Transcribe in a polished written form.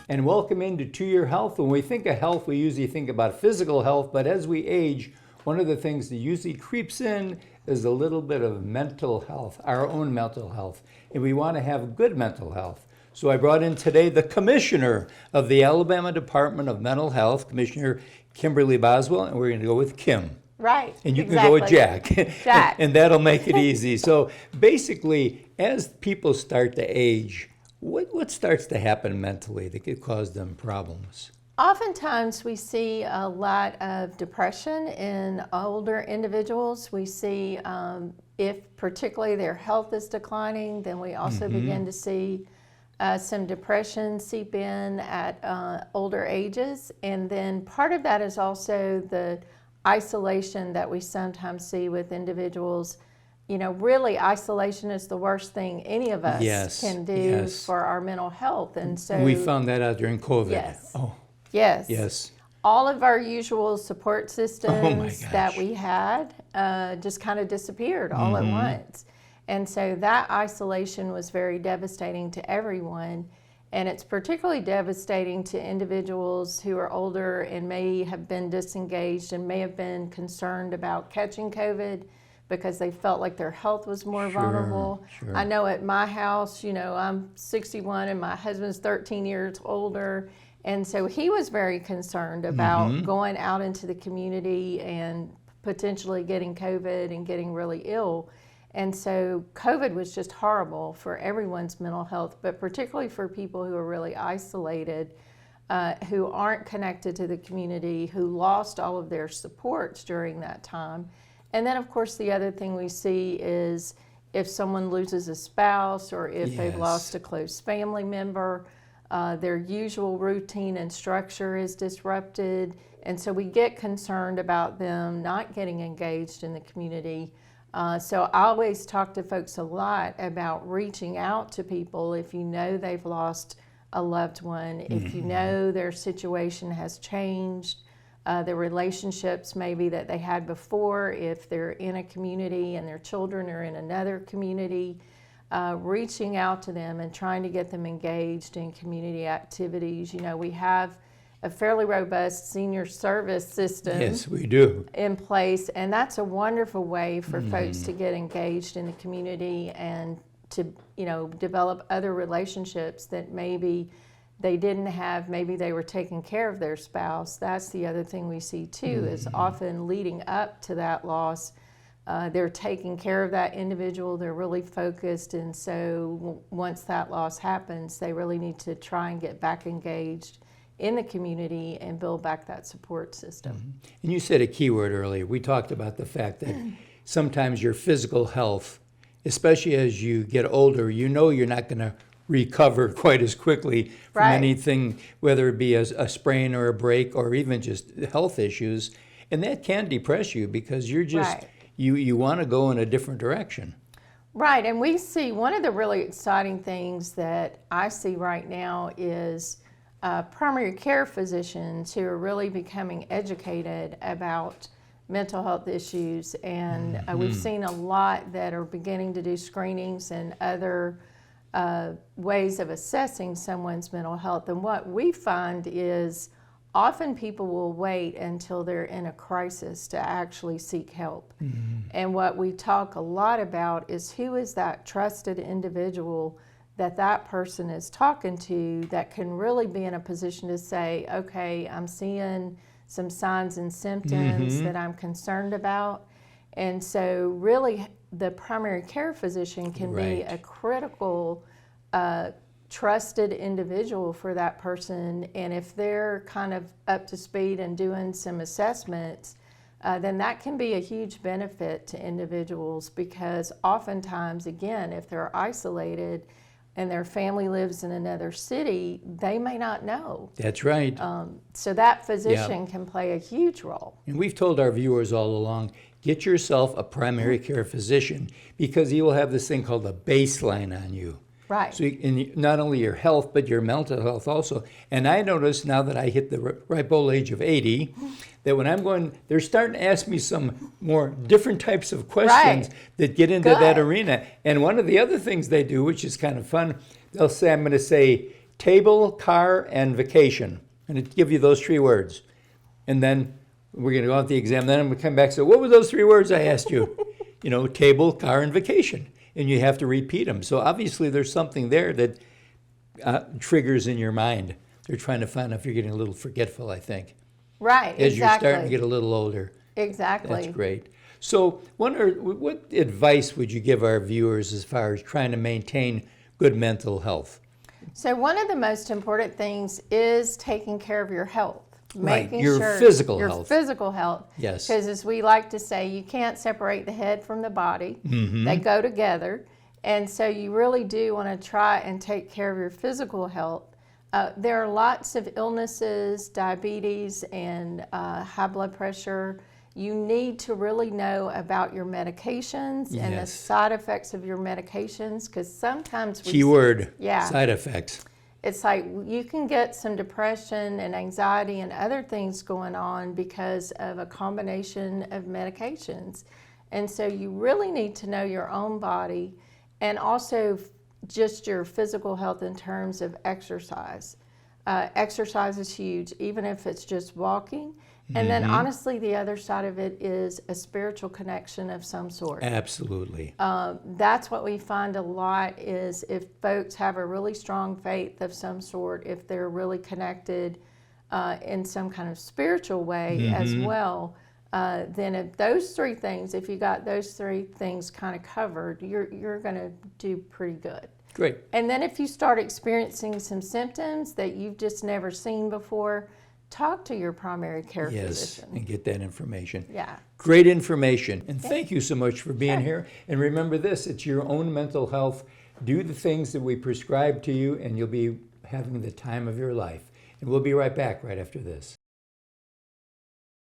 And welcome into To Your Health. When we think of health, we usually think about physical health, but as we age, one of the things that usually creeps in is a little bit of mental health, our own mental health. And we want to have good mental health. So I brought in today the commissioner of the Alabama Department of Mental Health, Commissioner Kimberly Boswell, and we're going to go with Kim. Right. And you exactly. can go with Jack. Jack. And that'll make it easy. So basically, as people start to age, what starts to happen mentally that could cause them problems? Oftentimes we see a lot of depression in older individuals. We see if particularly their health is declining, then we also begin to see some depression seep in at older ages. And then part of that is also the isolation that we sometimes see with individuals. You know, really isolation is the worst thing any of us can do for our mental health. And so we found that out during COVID. Yes. Oh. Yes. Yes. All of our usual support systems gosh. that we had just kind of disappeared all at once. And so that isolation was very devastating to everyone. And it's particularly devastating to individuals who are older and may have been disengaged and may have been concerned about catching COVID because they felt like their health was more vulnerable. Sure. I know at my house, you know, I'm 61 and my husband's 13 years older. And so he was very concerned about going out into the community and potentially getting COVID and getting really ill. And so COVID was just horrible for everyone's mental health, but particularly for people who are really isolated, who aren't connected to the community, who lost all of their supports during that time. And then, of course, the other thing we see is if someone loses a spouse or if they've lost a close family member, their usual routine and structure is disrupted. And so we get concerned about them not getting engaged in the community. So I always talk to folks a lot about reaching out to people if you know they've lost a loved one, if you know their situation has changed, the relationships maybe that they had before, if they're in a community and their children are in another community, reaching out to them and trying to get them engaged in community activities. You know, we have a fairly robust senior service system in place, and that's a wonderful way for folks to get engaged in the community and to, you know, develop other relationships that maybe they didn't have. Maybe they were taking care of their spouse. That's the other thing we see too, is often leading up to that loss, they're taking care of that individual, they're really focused, and so once that loss happens, they really need to try and get back engaged in the community and build back that support system. And you said a key word earlier. We talked about the fact that sometimes your physical health, especially as you get older, you know you're not going to recover quite as quickly from anything, whether it be a sprain or a break or even just health issues. And that can depress you because you're just, you want to go in a different direction. Right, and we see one of the really exciting things that I see right now is primary care physicians who are really becoming educated about mental health issues, and we've seen a lot that are beginning to do screenings and other ways of assessing someone's mental health. And what we find is often people will wait until they're in a crisis to actually seek help. And what we talk a lot about is who is that trusted individual that person is talking to that can really be in a position to say, okay, I'm seeing some signs and symptoms that I'm concerned about. And so really the primary care physician can be a critical, trusted individual for that person. And if they're kind of up to speed and doing some assessments, then that can be a huge benefit to individuals, because oftentimes, again, if they're isolated and their family lives in another city, they may not know. That's right. So that physician can play a huge role. And we've told our viewers all along, get yourself a primary care physician, because he will have this thing called a baseline on you. Right. So not only your health, but your mental health also. And I notice now that I hit the ripe old age of 80, that when I'm going, they're starting to ask me some more different types of questions that get into that arena. And one of the other things they do, which is kind of fun, they'll say, I'm going to say, table, car, and vacation. And it give you those 3 words. And then we're going to go out the exam. Then I'm going to come back and say, what were those 3 words I asked you? Table, car, and vacation. And you have to repeat them. So obviously there's something there that triggers in your mind. They're trying to find out if you're getting a little forgetful, I think. Right, As exactly. you're starting to get a little older. Exactly. That's great. So what advice would you give our viewers as far as trying to maintain good mental health? So one of the most important things is taking care of your health. Right, Making your sure physical your health. physical health. Yes. Because as we like to say, you can't separate the head from the body. Mm-hmm. They go together. And so you really do want to try and take care of your physical health. There are lots of illnesses, diabetes and high blood pressure. You need to really know about your medications and the Yes. side effects of your medications, because sometimes Keyword, Yeah. side effects. it's like you can get some depression and anxiety and other things going on because of a combination of medications. And so you really need to know your own body and also just your physical health in terms of exercise. Exercise is huge, even if it's just walking. And then honestly, the other side of it is a spiritual connection of some sort. Absolutely. That's what we find a lot is if folks have a really strong faith of some sort, if they're really connected in some kind of spiritual way as well, then if those 3 things, if you got those 3 things kind of covered, you're going to do pretty good. Great. And then if you start experiencing some symptoms that you've just never seen before, talk to your primary care Yes, physician. and get that information. Yeah. Great information. And thank you so much for being here. And remember this, it's your own mental health. Do the things that we prescribe to you, and you'll be having the time of your life. And we'll be right back right after this.